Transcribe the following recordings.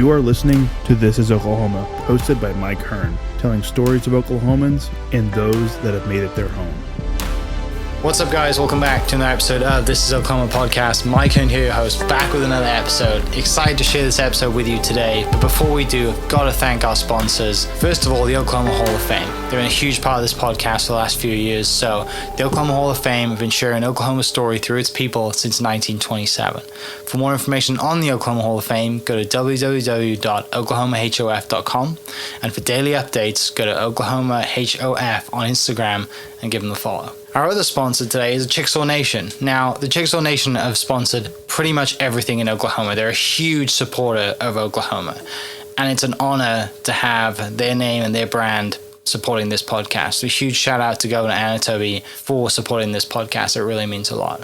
You are listening to This is Oklahoma, hosted by Mike Hearn, telling stories of Oklahomans and those that have made it their home. What's up, guys? Welcome back to another episode of This is Oklahoma Podcast. Mike Hearn here, your host, back with another episode. Excited to share this episode with you today. But before we do, I've got to thank our sponsors. First of all, the Oklahoma Hall of Fame. They've been a huge part of this podcast for the last few years. So the Oklahoma Hall of Fame have been sharing Oklahoma's story through its people since 1927. For more information on the Oklahoma Hall of Fame, go to www.oklahomahof.com. And for daily updates, go to oklahomahof on Instagram and give them a follow. Our other sponsor today is the Chickasaw Nation. Now, the Chickasaw Nation have sponsored pretty much everything in Oklahoma. They're a huge supporter of Oklahoma. And it's an honor to have their name and their brand supporting this podcast. So a huge shout out to Governor Anatoby for supporting this podcast. It really means a lot.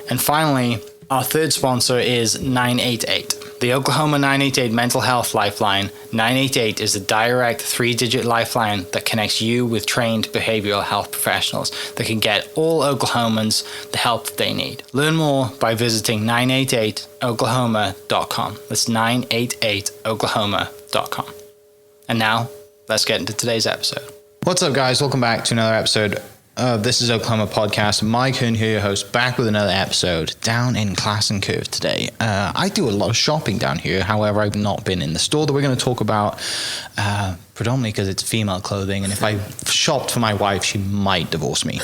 And finally, our third sponsor is 988. The Oklahoma 988 Mental Health Lifeline. 988 is a direct 3-digit lifeline that connects you with trained behavioral health professionals that can get all Oklahomans the help that they need. Learn more by visiting 988oklahoma.com. That's 988oklahoma.com. And now, let's get into today's episode. What's up, guys? Welcome back to another episode of This is Oklahoma Podcast. Mike Hearn here, your host, back with another episode down in Class and Curve today. I do a lot of shopping down here. However, I've not been in the store that we're going to talk about, predominantly because it's female clothing. And if I shopped for my wife, she might divorce me.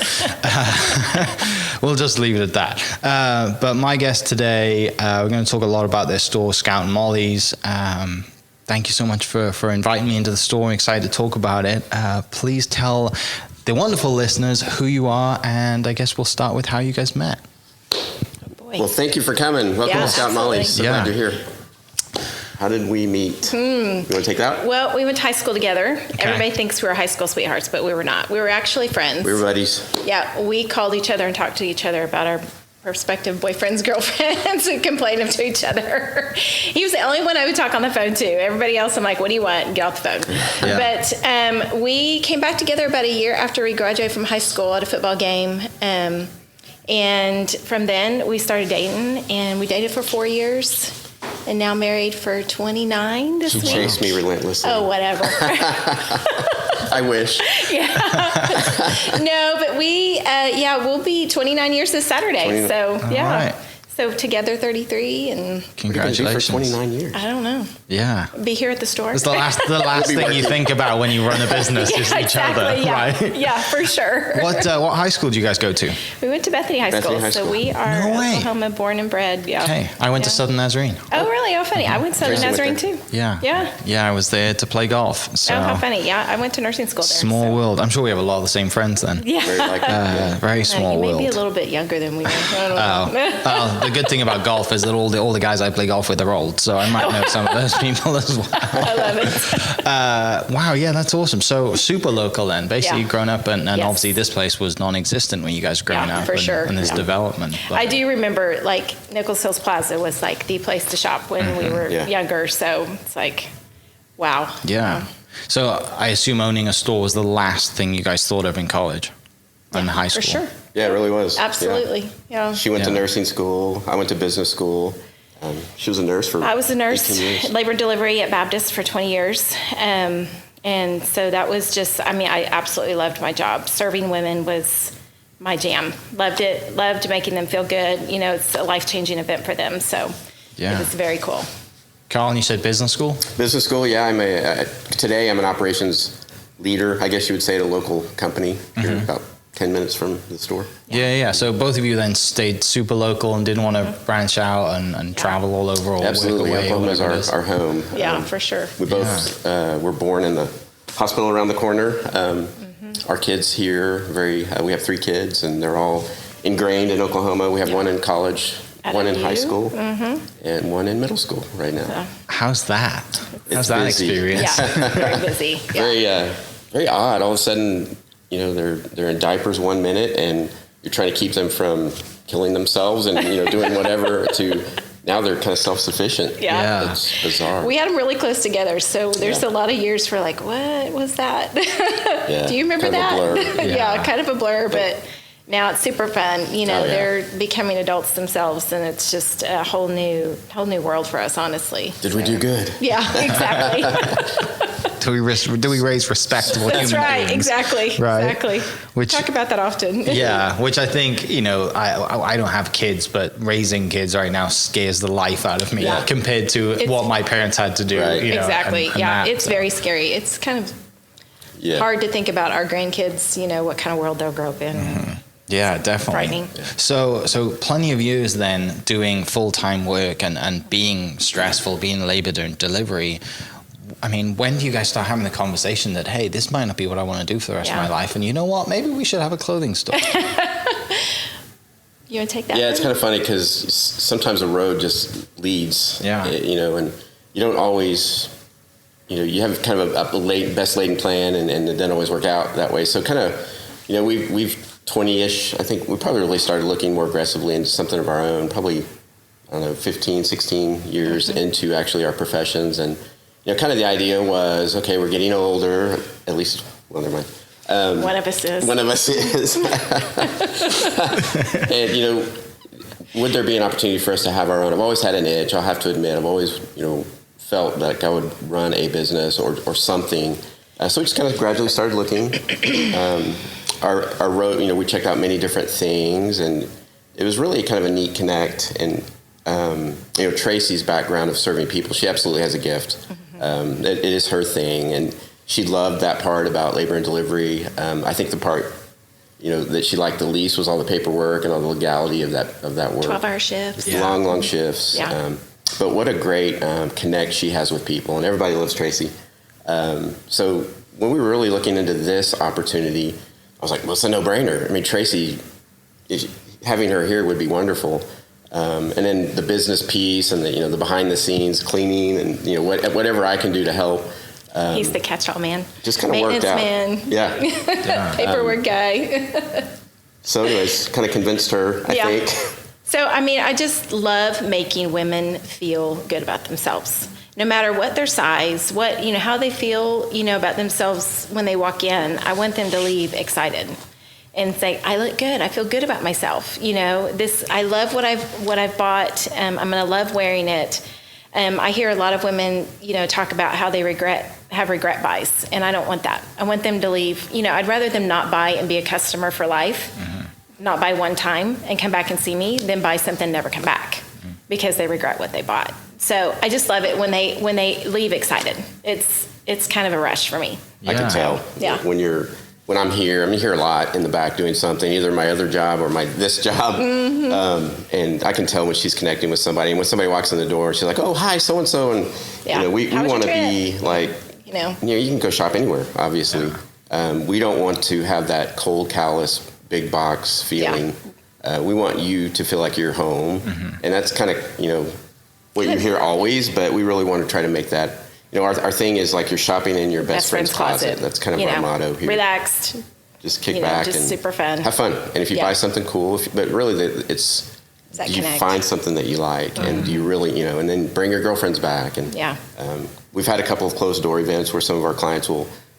We'll just leave it at that. But my guest today, we're going to talk a lot about their store, Scout and Molly's. Thank you so much for inviting me into the store. I'm excited to talk about it. Please tell the wonderful listeners who you are, and I guess we'll start with how you guys met. Oh boy. Well, thank you for coming. Welcome to Scout and Molly's. So glad you're here. How did we meet? You want to take that? Well, we went to high school together. Okay. Everybody thinks we were high school sweethearts, but we were not. We were actually friends. We were buddies. Yeah, we called each other and talked to each other about our prospective boyfriends, girlfriends, and complained to each other. He was the only one I would talk on the phone to. Everybody else, I'm like, what do you want? Get off the phone. Yeah. But we came back together about a year after we graduated from high school at a football game. And from then, we started dating, and we dated for 4 years. And now married for 29 this week. She chased me relentlessly. Oh, whatever. I wish. Yeah. No, but we'll be 29 years this Saturday. So, yeah. Right. So together 33 and congratulations. For 29 years. I don't know. Yeah. Be here at the store. It's the last thing you think about when you run a business is each other, right? Yeah, for sure. What high school did you guys go to? We went to Bethany High School. So we are Oklahoma born and bred. Yeah. Okay. I went to Southern Nazarene. Oh, really? Oh, funny. I went to Southern Nazarene too. Yeah. Yeah. Yeah, I was there to play golf. So. Oh, how funny. Yeah, I went to nursing school there. Small world. I'm sure we have a lot of the same friends then. Yeah. Very small world. You may be a little bit younger than we were. I don't know. The good thing about golf is that all the guys I play golf with are old, so I might know some of those people as well. I love it. Wow, yeah, that's awesome. So super local then. Basically grown up, and obviously this place was non-existent when you guys were growing up. For sure. And this development. But I do remember, like, Nichols Hills Plaza was like the place to shop when we were younger, so it's like, wow. Yeah. So I assume owning a store was the last thing you guys thought of in college and high school. For sure. Yeah, it really was. Absolutely. Yeah. She went to nursing school. I went to business school. She was a nurse for I was a nurse, labor and delivery at Baptist for 20 years. And so that was just, I absolutely loved my job. Serving women was my jam. Loved it. Loved making them feel good. It's a life-changing event for them. So it was very cool. Carl, and you said business school? Business school, yeah. Today I'm an operations leader, I guess you would say, at a local company here about 10 minutes from the store. Yeah. So both of you then stayed super local and didn't want to branch out and travel all over or Absolutely. work away. Oklahoma is our home. Yeah, for sure. We both were born in the hospital around the corner. Our kids here, we have 3 kids, and they're all ingrained in Oklahoma. We have one in college, one in high school, and one in middle school right now. How's that? How's that experience? Yeah, very busy. Very odd. All of a sudden, they're in diapers 1 minute, and you're trying to keep them from killing themselves and doing whatever to now they're kind of self-sufficient. Yeah. It's bizarre. We had them really close together, so there's a lot of years for like, what was that? Do you remember kind that? Of a blur. Kind of a blur, but Now it's super fun. You know, Oh, yeah. they're becoming adults themselves, and it's just a whole new world for us, honestly. Did we do good? Yeah, exactly. Do we raise respectable That's human right. beings? Exactly. Right. Exactly. Which- Talk about that often. Yeah, which I think, you know, I don't have kids, but raising kids right now scares the life out of me Yeah. compared to what my parents had to do. Right. You know, Exactly. and Yeah, that, it's so. very scary. It's kind of Yeah. hard to think about our grandkids, you know, what kind of world they'll grow up in. Yeah, definitely. Frightening. So plenty of years then doing full-time work and being stressful, being labor and delivery. I mean, when do you guys start having the conversation that, hey, this might not be what I want to do for the rest of my life, and you know what, maybe we should have a clothing store? You want to take that? Yeah, it's one? kind of funny because sometimes the road just leads. Yeah. You know, and you don't always, you know, you have kind of a best laid plan, and it doesn't always work out that way. So kind of, you know, we've 20-ish, I think we probably really started looking more aggressively into something of our own, probably, I don't know, 15, 16 years into actually our professions. And, you know, kind of the idea was, okay, we're getting older, at least, well, never mind. One of us is. One of us is. And, you know, would there be an opportunity for us to have our own? I've always had an itch, I'll have to admit. I've always, you know, felt like I would run a business or something. So we just kind of gradually started looking. Our road, you know, we checked out many different things, and it was really kind of a neat connect. And, you know, Tracy's background of serving people, she absolutely has a gift. It is her thing, and she loved that part about labor and delivery. I think the part, you know, that she liked the least was all the paperwork and all the legality of that work. 12-hour shifts. Long shifts. Yeah. But what a great connect she has with people, and everybody loves Tracy. So when we were really looking into this opportunity, I was like, well, it's a no-brainer. I mean, Tracy, having her here would be wonderful. And then the business piece and the behind the scenes cleaning and, you know, whatever I can do to help. He's the catch-all man. Just kind of worked out. Maintenance man. Yeah. Paperwork guy. So anyways, kind of convinced her, I think. So, I mean, I just love making women feel good about themselves. No matter what their size, what, you know, how they feel, you know, about themselves when they walk in, I want them to leave excited and say, I look good. I feel good about myself. You know, I love what I've bought. I'm going to love wearing it. I hear a lot of women, you know, talk about how they have regret buys, and I don't want that. I want them to leave. You know, I'd rather them not buy and be a customer for life, not buy one time and come back and see me, than buy something and never come back because they regret what they bought. So I just love it when they leave excited. It's kind of a rush for me. I can tell. Yeah. When I'm here a lot in the back doing something, either my other job or this job. And I can tell when she's connecting with somebody. And when somebody walks in the door, she's like, oh, hi, so-and-so. And, you know, we want to be like, you know, you can go shop anywhere, obviously. We don't want to have that cold, callous, big box feeling. We want you to feel like you're home. And that's kind of, you know, what you hear always, but we really want to try to make that. You know, our thing is like you're shopping in your best friend's closet. That's kind of our motto here. Relaxed. Just kick back just and super fun. have fun. And if you buy something cool, but really it's do you find something that you like, and do you really, you know, and then bring your girlfriends back. And we've had a couple of closed door events where some of our clients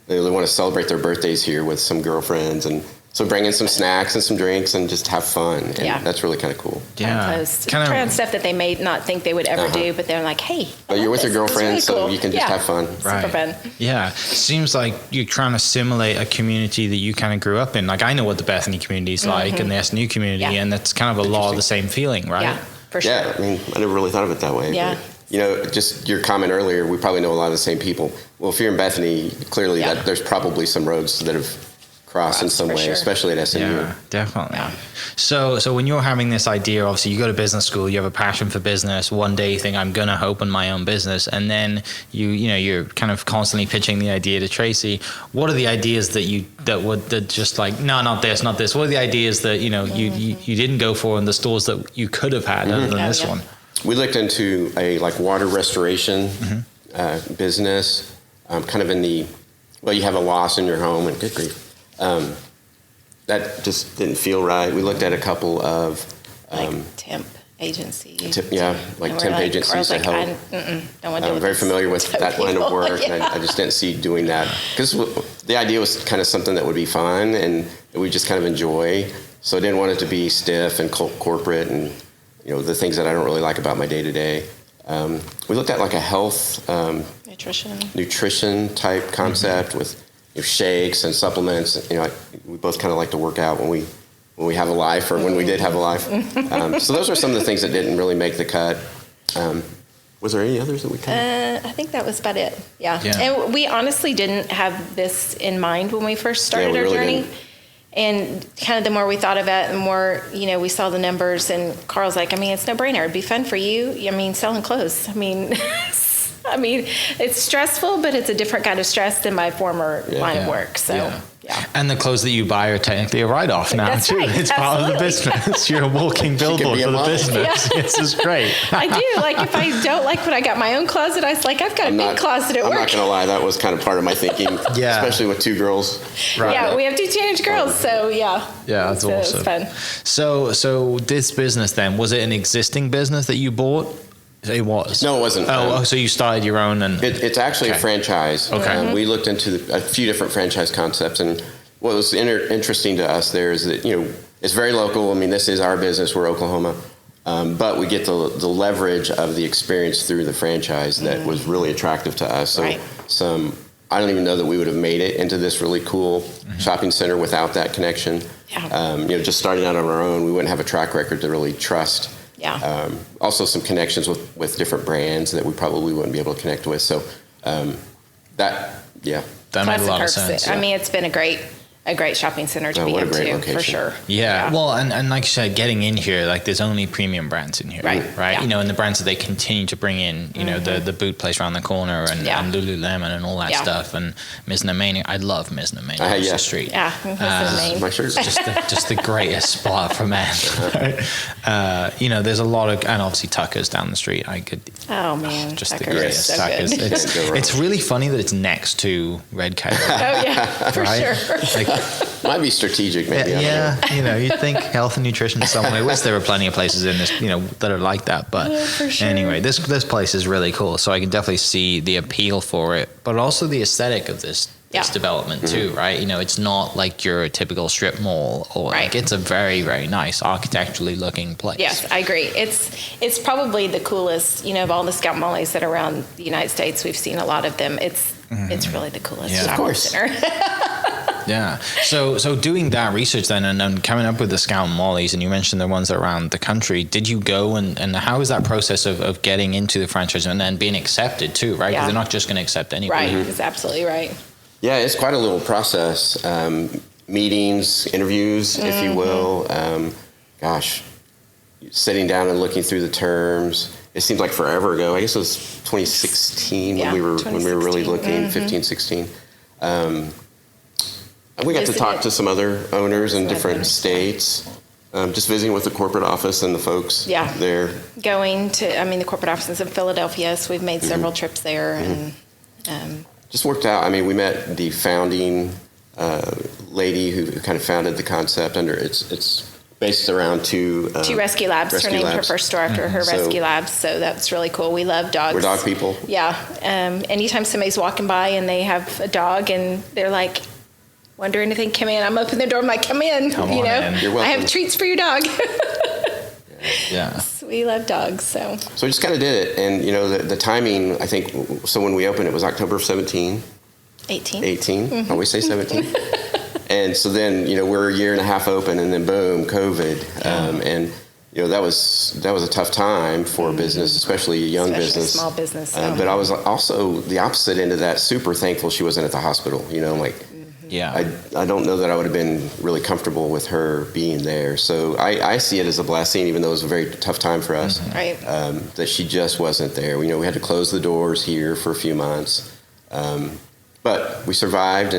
they want to celebrate their birthdays here with some girlfriends, and so bring in some snacks and some drinks and just have fun. And that's really kind of cool. Try on stuff that they may not think they would ever do, but they're like, hey. But you're with your girlfriend, really so you can just have fun. Right. Super fun. Yeah. Seems like you're trying to simulate a community that you kind of grew up in. Like, I know what the Bethany community is like and the SNU community, and that's kind of a lot of the same feeling, right? Yeah, for sure. Yeah, I mean, I never really thought of it that way. Yeah. But, you know, just your comment earlier, we probably know a lot of the same people. Well, if you're in Bethany, clearly that there's probably some roads that have crossed in some way, especially at SNU. Yeah, definitely. Yeah. So when you're having this idea, obviously you go to business school, you have a passion for business. One day you think, I'm going to open my own business, and then you're kind of constantly pitching the idea to Tracy. What are the ideas that just like, no, not this. What are the ideas that you didn't go for in the stores that you could have had other than this one? We looked into a water restoration business, kind of in the, you have a loss in your home, and good grief. That just didn't feel right. We looked at a couple of temp agency. Like temp agencies to help. Don't want to do I'm very familiar with that line of work, and I just didn't see doing that. Because the idea was kind of something that would be fun and that we just kind of enjoy. So I didn't want it to be stiff and corporate and, the things that I don't really like about my day-to-day. We looked at like a health nutrition type concept with shakes and supplements. We both kind of like to work out when we have a life, or when we did have a life. So those are some of the things that didn't really make the cut. Was there any others that we cut? I think that was about it. Yeah. And we honestly didn't have this in mind when we first started our journey. Didn't. And kind of the more we thought of it, the more, we saw the numbers, and Carl's like, it's no brainer. It'd be fun for you. Selling clothes. It's stressful, but it's a different kind of stress than my former line of work. So, yeah. And the clothes that you buy are technically a write-off now, That's too. Right. It's part of the business. You're a walking billboard for the business. Yeah. This is great. I do. Like, if I don't like when I got my own closet, I was like, I've got a big closet at work. I'm not going to lie. That was kind of part of my thinking, especially with 2 girls. Right. Yeah, we have 2 teenage girls, so yeah. Yeah, that's awesome. It's fun. So this business then, was it an existing business that you bought? It was. No, it wasn't. So you started your own, and it's actually a franchise. Okay. We looked into a few different franchise concepts, and what was interesting to us there is that it's very local. This is our business. We're Oklahoma, but we get the leverage of the experience through the franchise that was really attractive to us. So I don't even know that we would have made it into this really cool shopping center without that connection. Yeah. Just starting out on our own, we wouldn't have a track record to really trust. Yeah. Also some connections with different brands that we probably wouldn't be able to connect with. So that made a lot of sense. Yeah. It's been a great shopping center to be what a into, great location. For sure. Yeah. Well, and like you said, getting in here, like there's only premium brands in here, right? Yeah. And the brands that they continue to bring in, the boot place around the corner and Lululemon and all that stuff, and Mizna Mania. I love Mizna Mania across the street. Yeah, my shirt. just the greatest spot for men. Right? There's a lot of, and obviously Tucker's down the street. Oh man, just Tucker the greatest. so Tucker's. good. It's really funny that it's next to Red Coat. Oh yeah, for sure. Like, might be strategic, maybe. You'd think health and nutrition in some way. I wish there were plenty of places in this, that are like that. But anyway, this place is really cool. So I can definitely see the appeal for it, but also the aesthetic of this development too, right? It's not like your typical strip mall, or like it's a very, very nice architecturally looking place. Yes, I agree. It's probably the coolest, of all the scout malls that are around the United States. We've seen a lot of them. It's really the coolest shopping center. Yeah. So doing that research then and coming up with the Scout Mollies, and you mentioned the ones around the country, did you go and how is that process of getting into the franchise and then being accepted too, right? Because they're not just going to accept anybody. Right. It's absolutely right. Yeah, it's quite a little process. Meetings, interviews, if you will. Sitting down and looking through the terms. It seems like forever ago. I guess it was 2016 when we were really looking, 15, 16. We got to talk to some other owners in different states, just visiting with the corporate office and the folks there. Going to, the corporate office is in Philadelphia, so we've made several trips there. And just worked out. We met the founding lady who kind of founded the concept under it's based around two rescue labs. Her named her first store after her rescue labs, so that's really cool. We love dogs. We're dog people. Yeah. Anytime somebody's walking by and they have a dog and they're like, wonder anything, come in. I'm opening the door. I'm like, come in. Come on in. You're welcome. I have treats for your dog. Yeah. So we love dogs. So we just kind of did it. And, the timing, I think, so when we opened, it was October of 18. I always say 17. And so then, we're a year and a half open, and then boom, COVID. And, that was a tough time for a business, especially a young business. Small business. But I was also the opposite end of that, super thankful she wasn't at the hospital. I don't know that I would have been really comfortable with her being there. So I see it as a blessing, even though it was a very tough time for us. Right. That she just wasn't there. We had to close the doors here for a few months. But we survived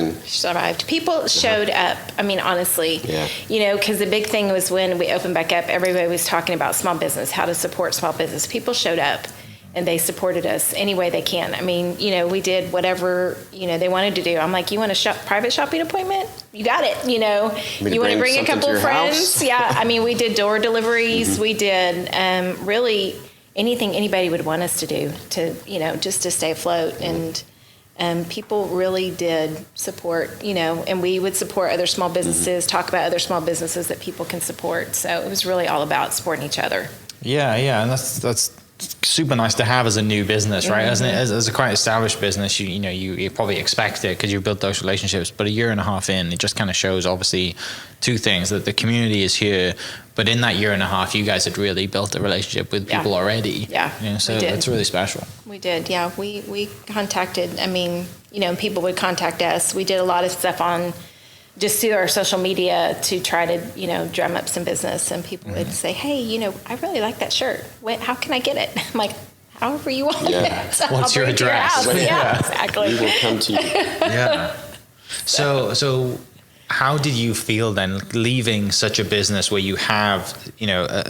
People showed up. Honestly, because the big thing was when we opened back up, everybody was talking about small business, how to support small business. People showed up. and they supported us any way they can. I mean, we did whatever, they wanted to do. I'm like, you want a private shopping appointment? You got it. You want to bring a couple of friends? Yeah. I mean, we did door deliveries. We did really anything anybody would want us to do to, just to stay afloat. And people really did support, and we would support other small businesses, talk about other small businesses that people can support. So it was really all about supporting each other. Yeah. And that's super nice to have as a new business, right? As a quite established business, you probably expect it because you've built those relationships. But a year and a half in, it just kind of shows obviously two things: that the community is here, but in that year and a half, you guys had really built a relationship with people already. Yeah, so it's really special. We did. Yeah, we contacted. I mean, people would contact us. We did a lot of stuff on just through our social media to try to, drum up some business, and people would say, hey, I really like that shirt. How can I get it? I'm like, however you want it. What's your address? Yeah, exactly. We will come to you. Yeah. So how did you feel then leaving such a business where you have,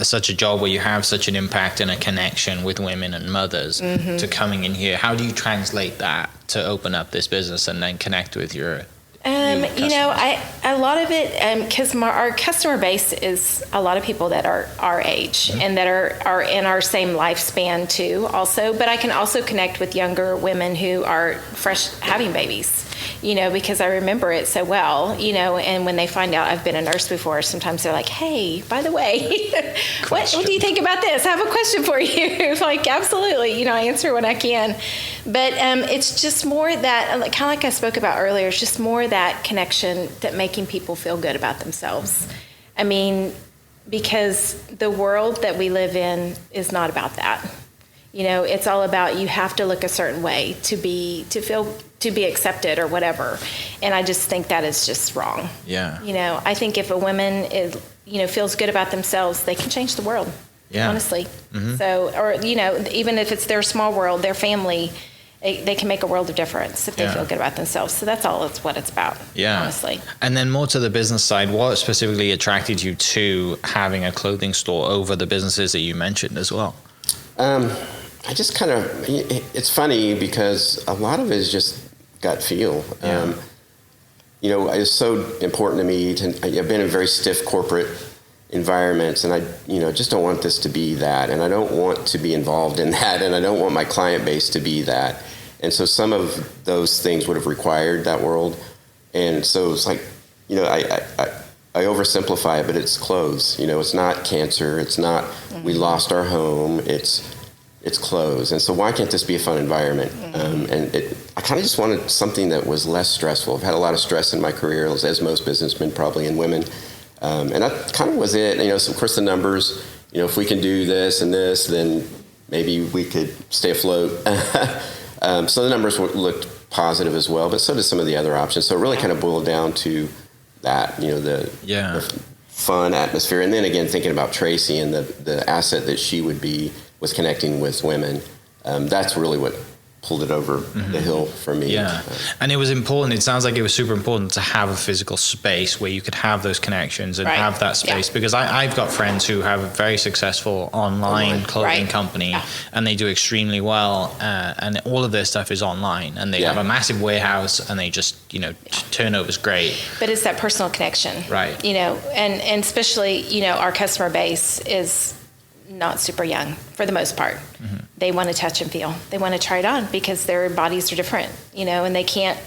such a job where you have such an impact and a connection with women and mothers to coming in here? How do you translate that to open up this business and then connect with your a lot of it, because our customer base is a lot of people that are our age and that are in our same lifespan too also, but I can also connect with younger women who are fresh having babies, because I remember it so well, and when they find out I've been a nurse before, sometimes they're like, hey, by the way, what do you think about this? I have a question for you. Like, absolutely, I answer when I can. But it's just more that, kind of like I spoke about earlier, it's just more that connection, that making people feel good about themselves. I mean, because the world that we live in is not about that. It's all about you have to look a certain way to be accepted or whatever. And I just think that is just wrong. Yeah. I think if a woman is, feels good about themselves, they can change the world. Yeah. Honestly. So, or, even if it's their small world, their family, they can make a world of difference if they feel good about themselves. So that's all what it's about. Yeah. Honestly. And then more to the business side, what specifically attracted you to having a clothing store over the businesses that you mentioned as well? I just kind of, it's funny because a lot of it is just gut feel. It's so important to me. I've been in very stiff corporate environments, and I just don't want this to be that, and I don't want to be involved in that, and I don't want my client base to be that. And so some of those things would have required that world. And so it's like, I oversimplify it, but it's clothes. It's not cancer. It's not we lost our home. It's clothes. And so why can't this be a fun environment? I kind of just wanted something that was less stressful. I've had a lot of stress in my career, as most businessmen probably, and women. And that kind of was it. So of course the numbers, if we can do this and this, then maybe we could stay afloat. So the numbers looked positive as well, but so did some of the other options. So it really kind of boiled down to that, the fun atmosphere. And then again, thinking about Tracy and the asset that she would be with connecting with women. That's really what pulled it over the hill for me. Yeah. And it was important. It sounds like it was super important to have a physical space where you could have those connections and have that space, because I've got friends who have a very successable online clothing company and they do extremely well. And all of their stuff is online, and they have a massive warehouse, and they just, turnover's great. But it's that personal connection. Right. And especially, our customer base is not super young for the most part. They want to touch and feel. They want to try it on because their bodies are different, and they can't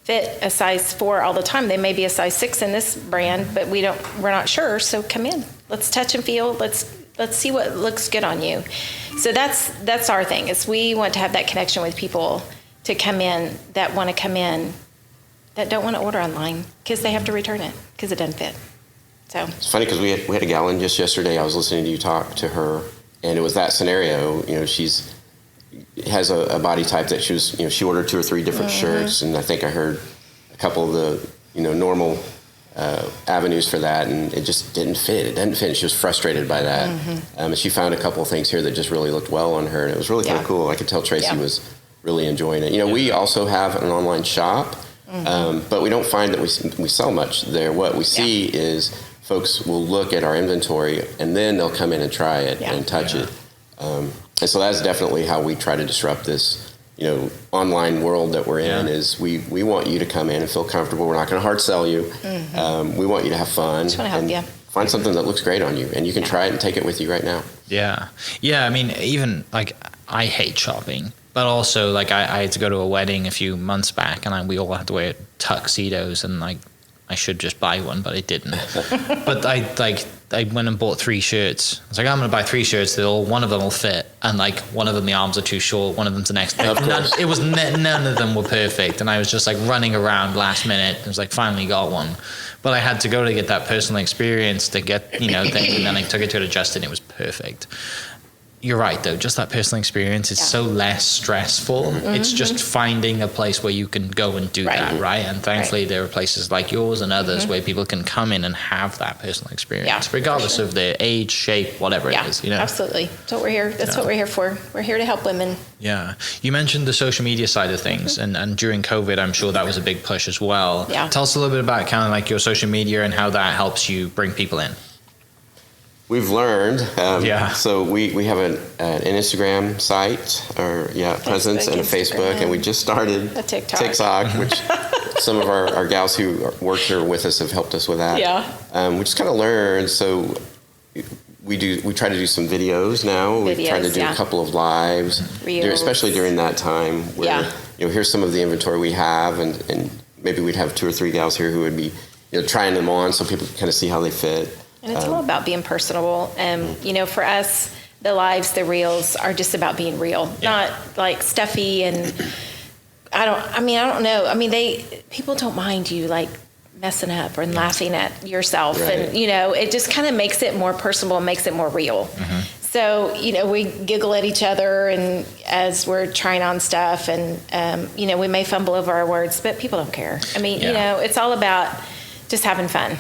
fit a size 4 all the time. They may be a size 6 in this brand, but we're not sure. So come in, let's touch and feel. Let's see what looks good on you. So that's our thing, is we want to have that connection with people to come in that want to come in, that don't want to order online because they have to return it because it doesn't fit. So it's funny because we had a gal in just yesterday. I was listening to you talk to her, and it was that scenario. She's has a body type that she was. She ordered 2 or 3 different shirts, and I think I heard a couple of the normal avenues for that, and it just didn't fit. It didn't fit. And she was frustrated by that. And she found a couple of things here that just really looked well on her, and it was really kind of cool. I could tell Tracy was really enjoying it. We also have an online shop, but we don't find that we sell much there. What we see is folks will look at our inventory, and then they'll come in and try it and touch it. And so that's definitely how we try to disrupt this, online world that we're in. Is we want you to come in and feel comfortable. We're not going to hard sell you. We want you to have fun. Just want to help you. Find something that looks great on you, and you can try it and take it with you right now. Yeah. I mean, even like I hate shopping, but also like I had to go to a wedding a few months back, and we all had to wear tuxedos, and like I should just buy one, but I didn't. But I went and bought 3 shirts. I was like, I'm going to buy 3 shirts. One of them will fit. And like one of them, the arms are too short. One of them's the next. None of them were perfect. And I was just like running around last minute. It was like finally got one. But I had to go to get that personal experience to get, thing. And then I took it to adjust it and it was perfect. You're right, though. Just that personal experience is so less stressful. It's just finding a place where you can go and do that, right? And thankfully, there are places like yours and others where people can come in and have that personal experience, regardless of their age, shape, whatever it is. Absolutely. That's what we're here. That's what we're here for. We're here to help women. Yeah. You mentioned the social media side of things, and during COVID, I'm sure that was a big push as well. Yeah. Tell us a little bit about kind of like your social media and how that helps you bring people in. We've learned. So we have an Instagram site, presence, and a Facebook, and we just started a TikTok, which some of our gals who work here with us have helped us with that. Yeah. We just kind of learned. So we try to do some videos now. We try to do a couple of lives, especially during that time where here's some of the inventory we have, and maybe we'd have 2 or 3 gals here who would be trying them on so people can kind of see how they fit. And it's all about being personable. For us, the lives, the reels are just about being real, not like stuffy. And I don't know. I mean, people don't mind you like messing up or laughing at yourself. Right. And, it just kind of makes it more personable and makes it more real. So, we giggle at each other and as we're trying on stuff and, we may fumble over our words, but people don't care. I mean, it's all about just having fun.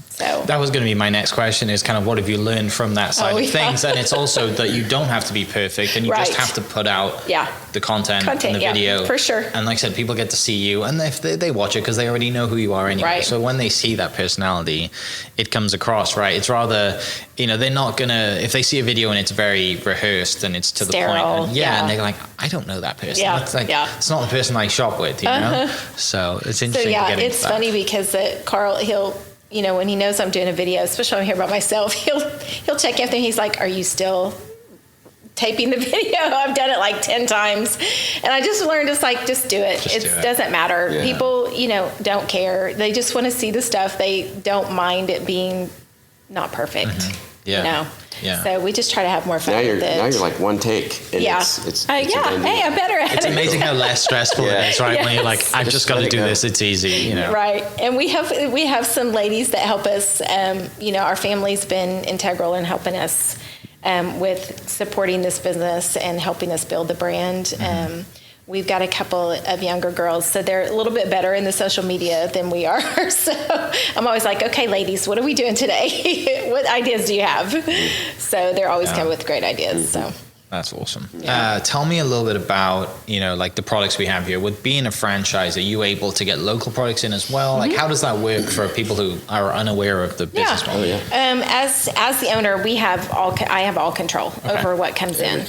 So that was going to be my next question is kind of what have you learned from that side of things? And it's also that you don't have to be perfect and you just have to put out the content and the video. For sure. And like I said, people get to see you and if they watch it because they already know who you are anyway. Right. So when they see that personality, it comes across, right? It's rather, they're not going to, if they see a video and it's very rehearsed and it's to sterile, the point. And they're like, I don't know that person. Yeah. It's like, it's not the person I shop with, know? So it's interesting to get into it's funny because Carl, he'll, when he knows I'm doing a video, especially when I'm here about myself, he'll check after and he's like, are you still taping the video? I've done it like 10 times. And I just learned it's like, just do it. It doesn't matter. Yeah. People, don't care. They just want to see the stuff. They don't mind it being not perfect. Yeah. So we just try to have more fun with it. Now you're like one take. And it's I'm better at it. It's amazing how less stressful it is, right? Yes. When you're like, I've just got to do this. It's easy, Right. And we have some ladies that help us. Our family's been integral in helping us with supporting this business and helping us build the brand. We've got a couple of younger girls, so they're a little bit better in the social media than we are. So I'm always like, okay, ladies, what are we doing today? What ideas do you have? So they're always coming with great ideas. So that's awesome. Tell me a little bit about, like the products we have here. With being a franchise, are you able to get local products in as well? Like, how does that work for people who are unaware of the business model? As the owner, I have all control over what comes in.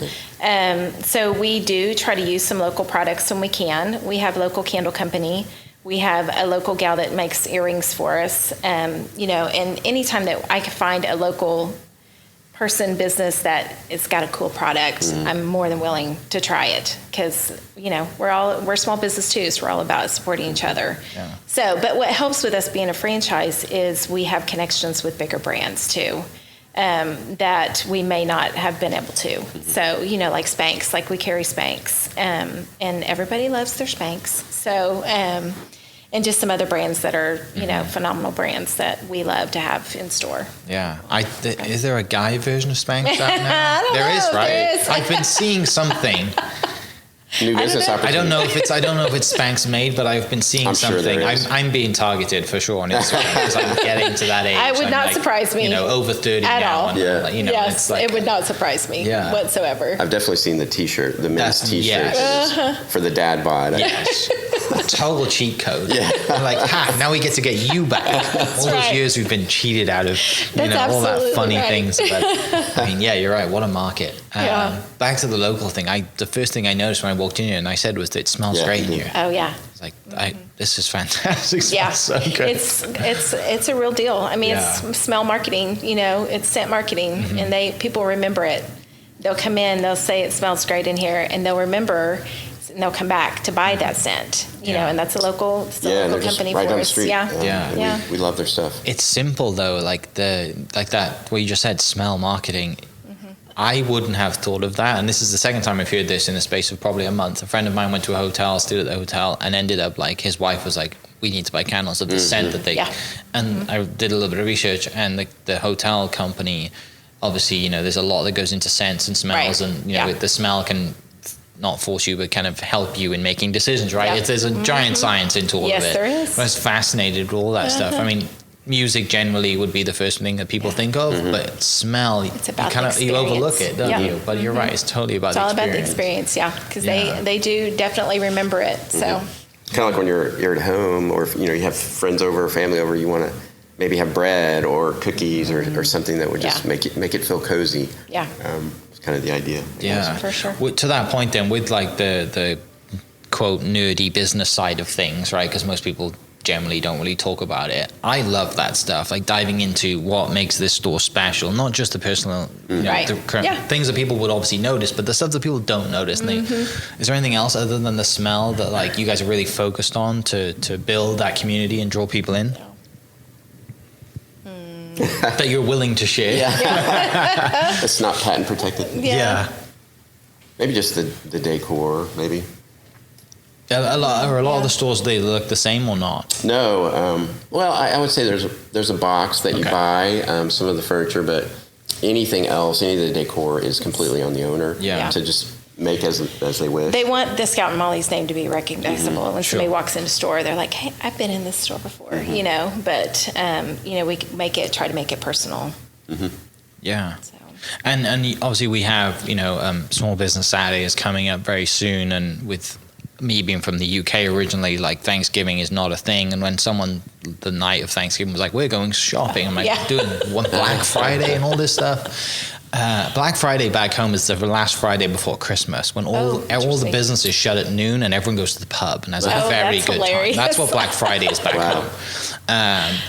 So we do try to use some local products when we can. We have local candle company. We have a local gal that makes earrings for us. And anytime that I can find a local business that has got a cool product, I'm more than willing to try it because we're small business too, so we're all about supporting each other. But what helps with us being a franchise is we have connections with bigger brands too, that we may not have been able to. So like Spanx, like we carry Spanx, and everybody loves their Spanx. So and just some other brands that are, phenomenal brands that we love to have in store. Yeah. Is there a guy version of Spanx out now? There is, right? There is. I've been seeing something. New business opportunity. I don't know if it's Spanx made, but I've been seeing something. Sure I'm being targeted for sure on Instagram because I'm getting to that age. I would not surprise me. Over 30 at now. all. And, yes, it's like, it would not surprise me whatsoever. I've definitely seen the T-shirt, the men's T-shirt for the dad bod. Yes. A total cheat code. I'm like, now we get to get you back. All those years we've been cheated out of, all that funny things. But you're right. What a market. Back to the local thing. The first thing I noticed when I walked in here and I said was that it smells great in here. Oh yeah. It's like this is fantastic. It Yeah, smells so good. It's a real deal. I mean, it's smell marketing. It's scent marketing, and people remember it. They'll come in, they'll say it smells great in here, and they'll remember. And they'll come back to buy that scent, and that's a local company right for down the us. street. Yeah. We love their stuff. It's simple though, like that. What you just said, smell marketing. I wouldn't have thought of that, and this is the second time I've heard this in the space of probably a month. A friend of mine went to a hotel, stayed at the hotel, and ended up like his wife was like, "We need to buy candles of the scent that they." And I did a little bit of research, and the hotel company, obviously, there's a lot that goes into scents and smells, and the smell can not force you, but kind of help you in making decisions, right? Yeah. There's a giant science into all of it. Yes, there is. I was fascinated with all that stuff. I mean, music generally would be the first thing that people think of, but smell, it's about you overlook it, don't you? But you're right, it's totally about the experience. It's all about the experience, because they do definitely remember it. So kind of like when you're at home, or you have friends over or family over, you want to maybe have bread or cookies or something that would just make it feel cozy. Yeah. It's kind of the idea. Yeah, for sure. To that point, then, with like the quote nerdy business side of things, right? Because most people generally don't really talk about it. I love that stuff, like diving into what makes this store special, not just the personal things that people would obviously notice, but the stuff that people don't notice. And is there anything else other than the smell that like you guys are really focused on to build that community and draw people in? That you're willing to share? It's not patent protected. Yeah. Maybe just the decor, maybe. A lot of the stores, they look the same or not? No. Well, I would say there's a box that you buy, some of the furniture, but anything else, any of the decor is completely on the owner. To just make as they wish. They want the Scout and Molly's name to be recognizable. When somebody walks in the store, they're like, "Hey, I've been in this store before," But we try to make it personal. Yeah. So. And obviously we have Small Business Saturday is coming up very soon, and with me being from the UK originally, like Thanksgiving is not a thing, and when someone the night of Thanksgiving was like, "We're going shopping," I'm like, doing one Black Friday and all this stuff. Black Friday back home is the last Friday before Christmas, when all the businesses shut at noon and everyone goes to the pub and has a very good hilarious. time. That's what Black Friday is back home.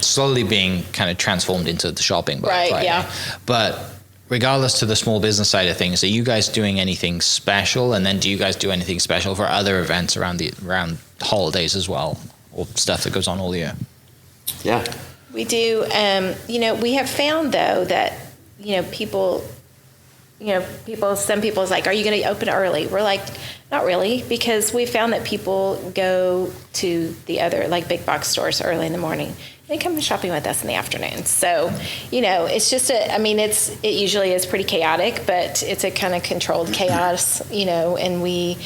Slowly being kind of transformed into the shopping Black Friday. Yeah. But regardless to the small business side of things, are you guys doing anything special? And then do you guys do anything special for other events around holidays as well, or stuff that goes on all year? Yeah. We do. We have found though that some people is like, "Are you going to open early?" We're like, not really, because we found that people go to the other like big box stores early in the morning. They come shopping with us in the afternoon. So, it's just it usually is pretty chaotic, but it's a kind of controlled chaos, and we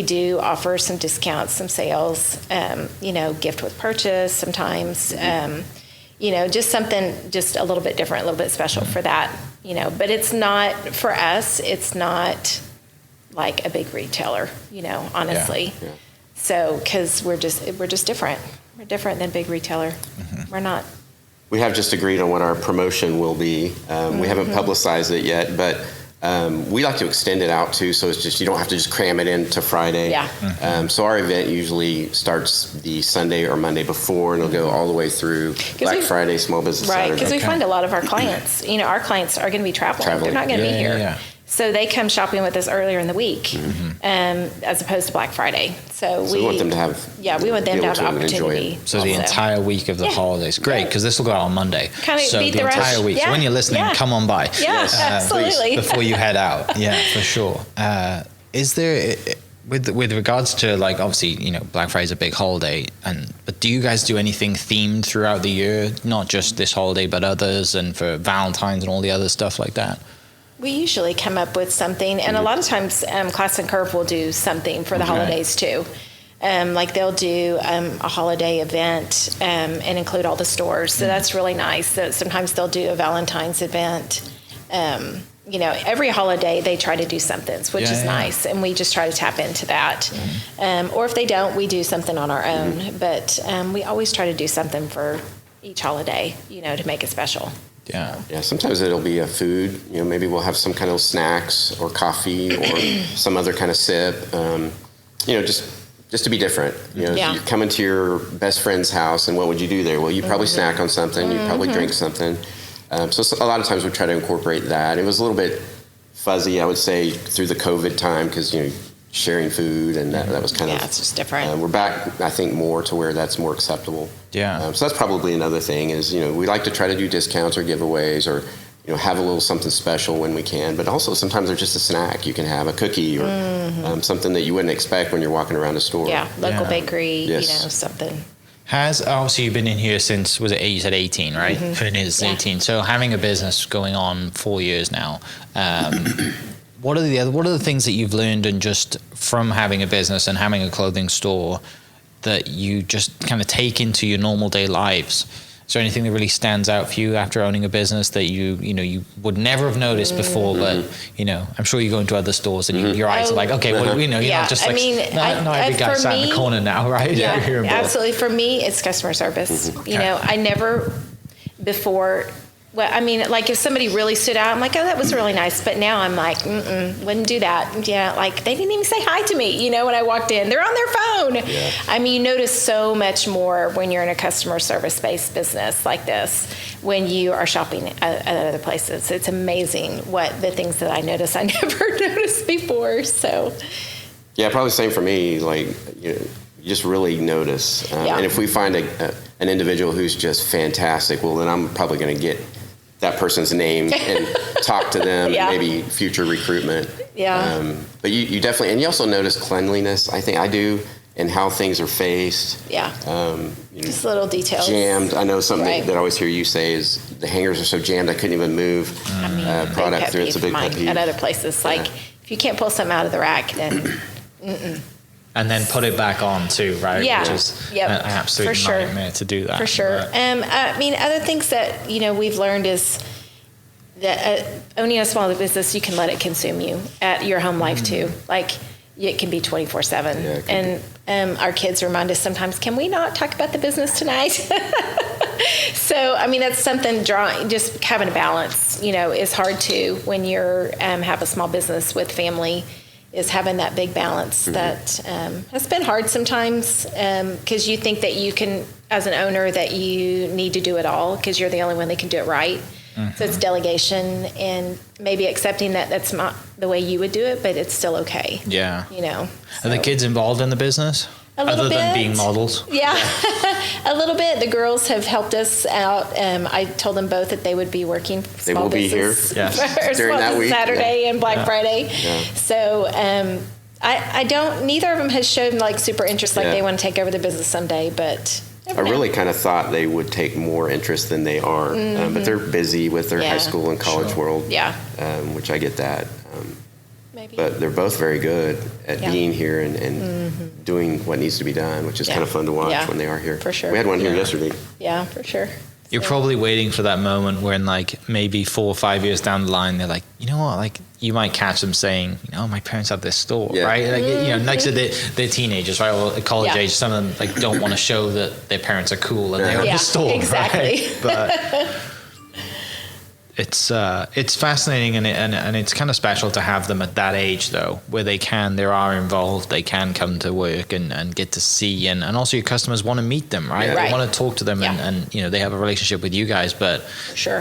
do offer some discounts, some sales, gift with purchase sometimes, just something just a little bit different, a little bit special for that, but it's not, for us, it's not like a big retailer, honestly. Yeah. So, because we're just different. We're different than big retailer. We're not. We have just agreed on what our promotion will be. We haven't publicized it yet, but we like to extend it out too, so it's just you don't have to just cram it into Friday. Yeah. So our event usually starts the Sunday or Monday before, and it'll go all the way through Black Friday, Small Business Saturday. Right, because we find a lot of our clients, our clients are going to be traveling. They're not going to be here. Yeah. So they come shopping with us earlier in the week, as opposed to Black Friday. So we want them to have we want them to have opportunity. So the entire week of the holidays, great, because this will go out on Monday. Kind of beat the entire week. So when you're listening, come on by. Yeah, absolutely. Before you head out, for sure. Is there, with regards to like obviously Black Friday is a big holiday, but do you guys do anything themed throughout the year, not just this holiday but others, and for Valentine's and all the other stuff like that? We usually come up with something, and a lot of times Class and Curve will do something for the holidays too. Like they'll do a holiday event and include all the stores, so that's really nice. So sometimes they'll do a Valentine's event. Every holiday they try to do something, which is nice, and we just try to tap into that. Or if they don't, we do something on our own. But we always try to do something for each holiday, to make it special. Yeah. Yeah, sometimes it'll be a food. Maybe we'll have some kind of snacks or coffee or some other kind of sip. Just to be different. You're coming to your best friend's house, and what would you do there? Well, you probably snack on something. You probably drink something. So a lot of times we try to incorporate that. It was a little bit fuzzy, I would say, through the COVID time because sharing food and that was kind of it's just different. We're back, I think, more to where that's more acceptable. Yeah. So that's probably another thing is we like to try to do discounts or giveaways or have a little something special when we can, but also sometimes they're just a snack. You can have a cookie or something that you wouldn't expect when you're walking around a store. Yeah, local bakery, Yes. something. Obviously you've been in here since, you said 18, right? Been here since 18. So having a business going on 4 years now, what are the things that you've learned and just from having a business and having a clothing store that you just kind of take into your normal day lives? Is there anything that really stands out for you after owning a business that you would never have noticed before? But I'm sure you go into other stores and your eyes are like, okay, well, you're not just like, not every guy sat in the corner now, right? Yeah, absolutely. For me, it's customer service. I never before. Well, I mean, like if somebody really stood out, I'm like, oh, that was really nice. But now I'm like, wouldn't do that. Yeah, like they didn't even say hi to me, when I walked in. They're on their phone. Yeah. I mean, you notice so much more when you're in a customer service-based business like this, when you are shopping at other places. It's amazing what the things that I notice I never noticed before. So. Yeah, probably the same for me. Like, you just really notice. And if we find an individual who's just fantastic, well, then I'm probably going to get that person's name and talk to them and maybe future recruitment. Yeah. But you definitely, and you also notice cleanliness. I think I do, and how things are faced. Yeah. Just little details. Jammed. I know something that I always hear you say is the hangers are so jammed I couldn't even move product through. It's a big pet peeve. At other places, like if you can't pull something out of the rack, then. And then put it back on too, right? Yeah. Which is an absolute nightmare to do that. For sure. I mean, other things that, we've learned is that owning a small business, you can let it consume you at your home life too. Like it can be 24/7. And our kids remind us sometimes, can we not talk about the business tonight? So, I mean, that's something just having a balance, is hard too when you're have a small business with family. Is having that big balance that has been hard sometimes because you think that you can, as an owner, that you need to do it all because you're the only one that can do it right. So it's delegation and maybe accepting that that's not the way you would do it, but it's still okay. Yeah. Are the kids involved in the business? Other than being models? Yeah, a little bit. The girls have helped us out. I told them both that they would be working small They will business be here during that week. Saturday and Black Friday. Yeah. So I don't, neither of them has shown like super interest like they want to take over the business someday, but I really kind of thought they would take more interest than they are, but they're busy with their high school and college world, which I get that. Maybe. But they're both very good at being here and doing what needs to be done, which is kind of fun to watch when they are here. For sure. We had one here yesterday. Yeah, for sure. You're probably waiting for that moment when, like, maybe 4 or 5 years down the line, they're like, you know what, like, you might catch them saying, my parents have this store, right? Like, like so they're teenagers, right? Or at college age, some of them, like, don't want to show that their parents are cool and they own the store, exactly. Right? But it's fascinating and it's kind of special to have them at that age though, where they are involved, they can come to work and get to see and also your customers want to meet them, right? They want to talk to them and they have a relationship with you guys, but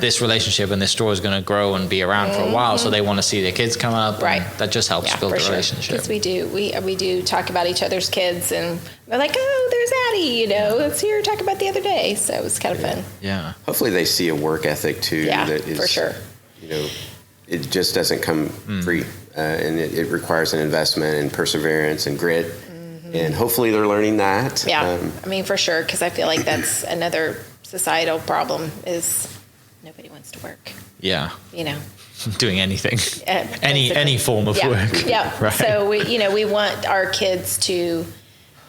this relationship and this store is going to grow and be around for a while, so they want to see their kids come up, and that just helps build the relationship. Because we do talk about each other's kids and they're like, oh, there's Addie, let's hear her talk about the other day. So it's kind of fun. Yeah. Hopefully they see a work ethic too. Yeah, that is, for sure. It just doesn't come free. And it requires an investment and perseverance and grit. And hopefully they're learning that. Yeah. I mean, for sure. Because I feel like that's another societal problem is nobody wants to work. Yeah. Doing anything, any form of work. Yeah. Right. So we want our kids to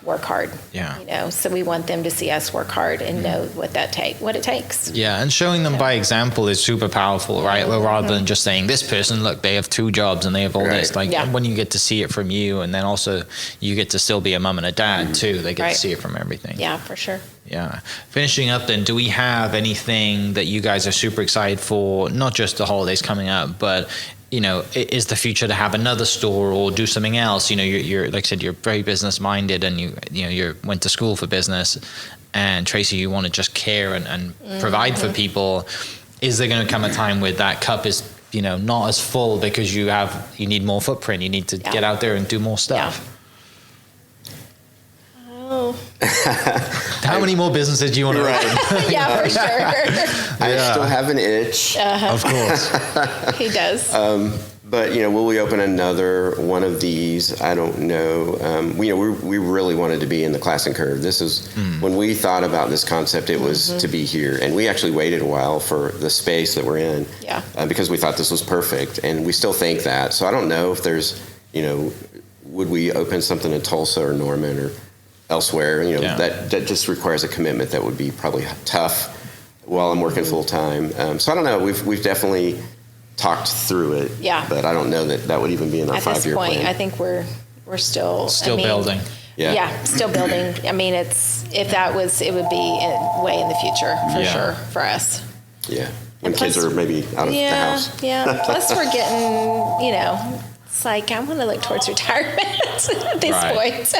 work hard. Yeah. So we want them to see us work hard and know what it takes. Yeah, and showing them by example is super powerful, right? Well, rather than just saying, this person, look, they have 2 jobs and they have all this. Like, when you get to see it from you, and then also you get to still be a mom and a dad too. They get to see it from everything. Yeah, for sure. Yeah. Finishing up then, do we have anything that you guys are super excited for, not just the holidays coming up, but is the future to have another store or do something else? You're like I said, you're very business minded, and you went to school for business, and Tracy, you want to just care and provide for people. Is there going to come a time where that cup is not as full because you need more footprint, you need to get out there and do more stuff? Oh. How many more businesses do you want to open? Yeah, for sure. I still have an itch. Of course. He does. But will we open another one of these? I don't know. We really wanted to be in the Class and Curve. This is when we thought about this concept. It was to be here, and we actually waited a while for the space that we're in. Yeah. Because we thought this was perfect, and we still think that. So I don't know if there's, would we open something in Tulsa or Norman or elsewhere? That just requires a commitment that would be probably tough while I'm working full time. So I don't know. We've definitely talked through it. Yeah. But I don't know that would even be in our 5-year plan. At this point, I think we're still building. Yeah. Still building. I mean, it would be way in the future for sure for us. Yeah. When kids are maybe out of the house. Yeah. Plus we're getting, it's like I want to look towards retirement at this point.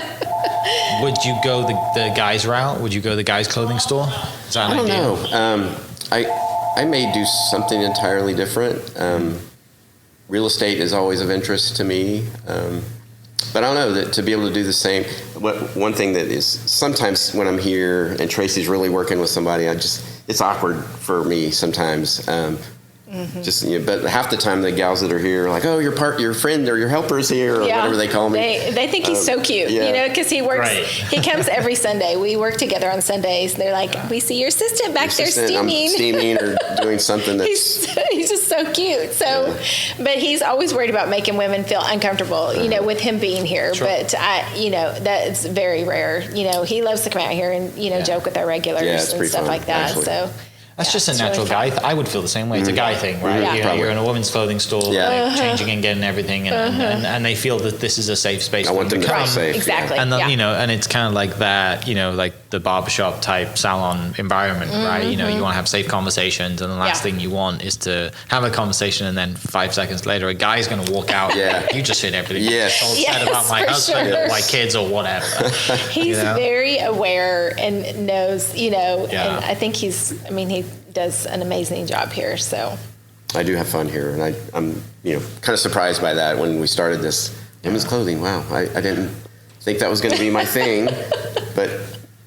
Would you go the guys route? Would you go the guys clothing store? Is that I don't know. I may do something entirely different. Real estate is always of interest to me. But I don't know, that to be able to do the same. One thing that is sometimes when I'm here and Tracy's really working with somebody, it's awkward for me sometimes. But half the time the gals that are here are like, oh, your friend or your helper is here, or whatever they call me. They think he's so cute, because he works. Right. He comes every Sunday. We work together on Sundays. They're like, we see your assistant back there steaming. I'm steaming or doing something that's. He's just so cute. So, but he's always worried about making women feel uncomfortable, with him being here. Sure. But that's very rare. He loves to come out here and joke with our regulars and stuff like that. Actually. So. That's just a natural guy. I would feel the same way. It's a guy thing, right? Yeah. You're in a woman's clothing store, changing and getting everything, and they feel that this is a safe space. I want them to feel safe. Exactly. And and it's kind of like that, like the barbershop type salon environment, right? You want to have safe conversations, and the last thing you want is to have a conversation and then 5 seconds later a guy's going to walk out. You just said everything. Said about my husband or my kids or whatever. He's very aware and knows, and I think he does an amazing job here. So I do have fun here, and I'm kind of surprised by that when we started this women's clothing. Wow, I didn't think that was going to be my thing, but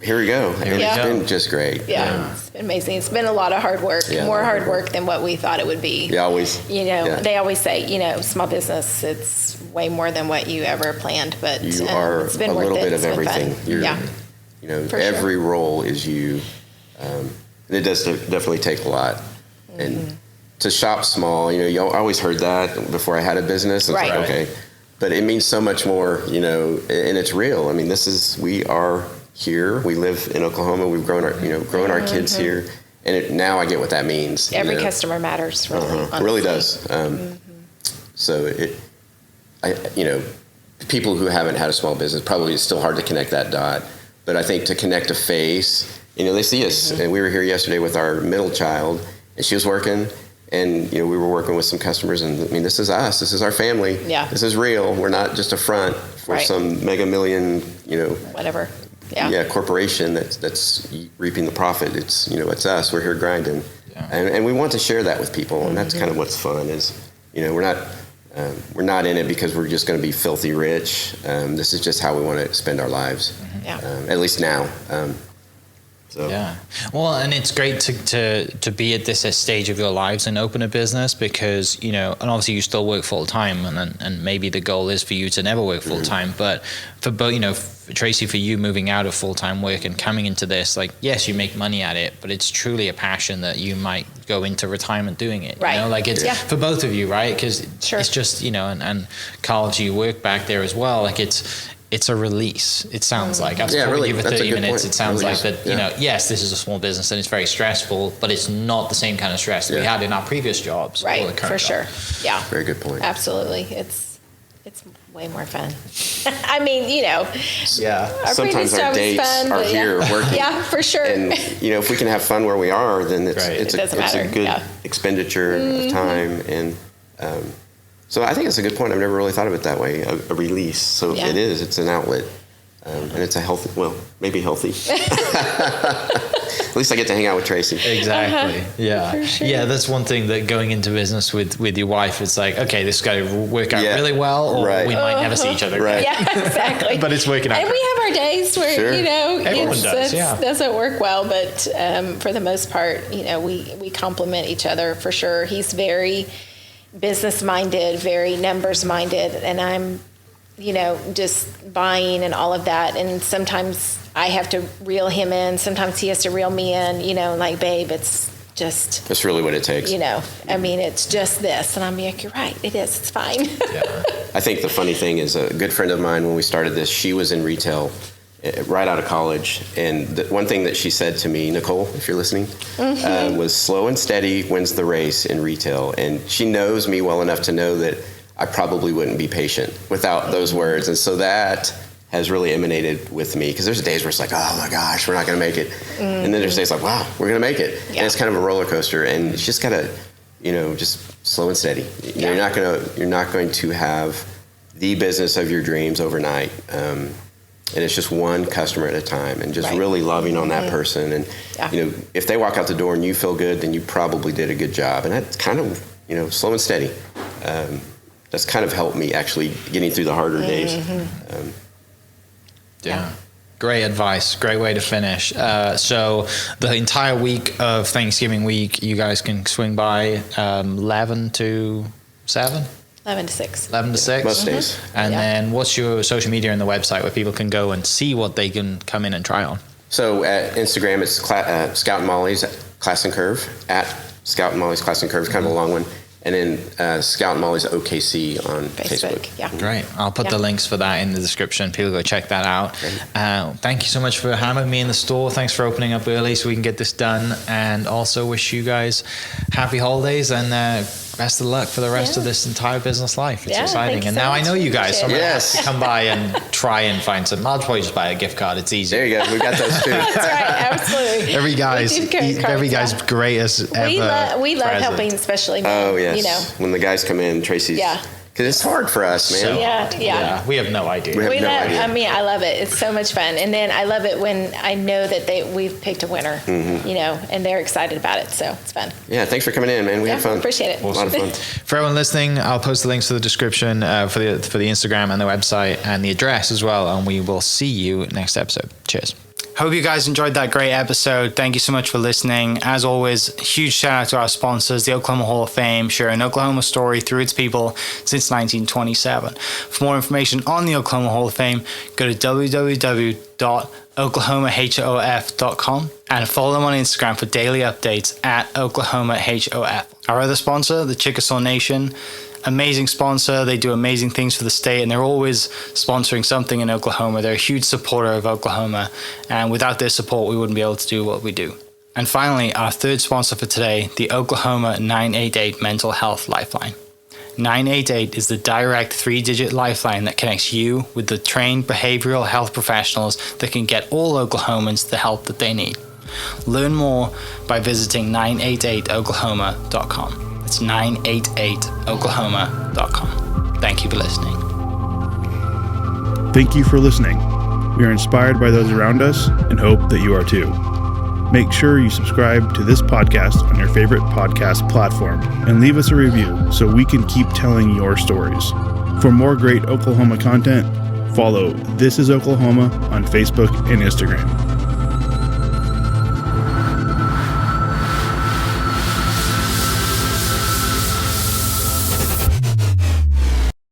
here we go. It's been just great. It's been amazing. It's been a lot of hard work, more hard work than what we thought it would be. Yeah, always. They always say, small business, it's way more than what you ever planned, but you are it's been a little bit of everything. Every role is you. And it does definitely take a lot. And to shop small, you always heard that before I had a business. It's like, okay. But it means so much more, and it's real. I mean, we are here. We live in Oklahoma. We've grown our kids here. And now I get what that means. Every customer matters, really. It really does. So people who haven't had a small business, probably it's still hard to connect that dot. But I think to connect a face, they see us. And we were here yesterday with our middle child, and she was working, and we were working with some customers, and this is us. This is our family. Yeah. This is real. We're not just a front for some mega million, whatever. Corporation that's reaping the profit. It's it's us. We're here grinding, and we want to share that with people, and that's kind of what's fun. Is we're not in it because we're just going to be filthy rich. This is just how we want to spend our lives. At least now. Well, and it's great to be at this stage of your lives and open a business because and obviously you still work full time, and maybe the goal is for you to never work full time. But for both, Tracy, for you moving out of full time work and coming into this, like, yes, you make money at it, but it's truly a passion that you might go into retirement doing it. Right. Like it's for both of you, right? Because it's just and Carl, you work back there as well. Like it's a release. It sounds like I've Yeah, spoken really, to you for that's a 30 good minutes. point. It sounds Really like that. You know, yes, this is a small business and it's very stressful, but it's not the same kind of stress that we had in our previous jobs. Right, or the current for sure. job. Yeah. Very good point. Absolutely. It's way more fun. I mean, you know, Yeah. our Sometimes previous our job was dates fun, are but here working. Yeah, for sure. And you know, if we can have fun where we are, then it's Right. it's, It a, doesn't it's a matter, good yeah. expenditure of time. And so I think it's a good point. I've never really thought of it that way. A release. So Yeah. it is. It's an outlet, and it's a healthy. Well, maybe healthy. At least I get to hang out with Tracy. Exactly. Yeah. For sure. Yeah. That's one thing that going into business with your wife, it's like, okay, this is going to work out Yeah. really well, or Right. we might never see each other. Right. Yeah, exactly. But it's working out And we have our days where, Sure. you know, Everyone does, it doesn't work well, but for the most part, you know, we complement each other for sure. He's very business minded, very numbers minded, and I'm, you know, just buying and all of that. And sometimes I have to reel him in. Sometimes he has to reel me in, you know, like, babe, it's just, That's really what it takes. you know, I mean, it's just this. And I'm like, you're right. It is. It's fine. Yeah. I think the funny thing is a good friend of mine, when we started this, she was in retail right out of college. And the one thing that she said to me, Nicole, if you're listening, was slow and steady wins the race in retail. And she knows me well enough to know that I probably wouldn't be patient without those words. And so that has really emanated with me, because there's days where it's like, oh my gosh, we're not going to make it. And then there's days like, wow, we're going to make it. Yeah. And it's kind of a roller coaster, and it's just got to, you know, just slow and steady. Yeah. You're not going to have the business of your dreams overnight. And it's just one customer at a time, and just Right. really loving on that person. And, Yeah. you know, if they walk out the door and you feel good, then you probably did a good job. And that's kind of, you know, slow and steady. That's kind of helped me actually getting through the harder days. Yeah. Great advice. Great way to finish. So the entire week of Thanksgiving week, you guys can swing by 11 to 7? 11 to 6. 11 to 6? Most days. And Yeah. then what's your social media and the website where people can go and see what they can come in and try on? So at Instagram, it's Scout and Molly's Class and Curve, at Scout and Molly's Class and Curve, kind of a long one. And then Scout and Molly's OKC on Facebook. Yeah. Great. I'll put Yeah. the links for that in the description. People go check that out. Thank you so much for having me in the store. Thanks for opening up early so we can get this done. And also wish you guys happy holidays and best of luck for the rest of this entire business life. It's Yeah, exciting. thank you And so now I much. know you guys. So I'm Appreciate going to Yes. have to come by and try and find some. I'll probably just buy a gift card. It's easy. There you go. We've got those too. That's right. Absolutely. Every guy's We do carry cards, yeah. greatest ever. We love present. helping, especially men. Oh, yes. You know. When the guys come in, Tracy's. Yeah. Because it's hard for us, man. So, Yeah. We have no idea. We have We no love. idea. I mean, I love it. It's so much fun, and then I love it when I know that we've picked a winner. You know, and they're excited about it. So it's fun. Yeah, thanks for coming in, man. We had fun. Appreciate it. A lot of fun. For everyone listening, I'll post the links to the description for the Instagram and the website and the address as well. And we will see you next episode. Cheers. Hope you guys enjoyed that great episode. Thank you so much for listening. As always, huge shout out to our sponsors, the Oklahoma Hall of Fame, sharing Oklahoma story through its people since 1927. For more information on the Oklahoma Hall of Fame, go to www.oklahomahof.com and follow them on Instagram for daily updates at OklahomaHOF. Our other sponsor, the Chickasaw Nation, amazing sponsor. They do amazing things for the state, and they're always sponsoring something in Oklahoma. They're a huge supporter of Oklahoma, and without their support, we wouldn't be able to do what we do. And finally, our third sponsor for today, the Oklahoma 988 Mental Health Lifeline. 988 is the direct 3-digit lifeline that connects you with the trained behavioral health professionals that can get all Oklahomans the help that they need. Learn more by visiting 988oklahoma.com. It's 988oklahoma.com. Thank you for listening. Thank you for listening. We are inspired by those around us and hope that you are too. Make sure you subscribe to this podcast on your favorite podcast platform and leave us a review so we can keep telling your stories. For more great Oklahoma content, follow This Is Oklahoma on Facebook and Instagram.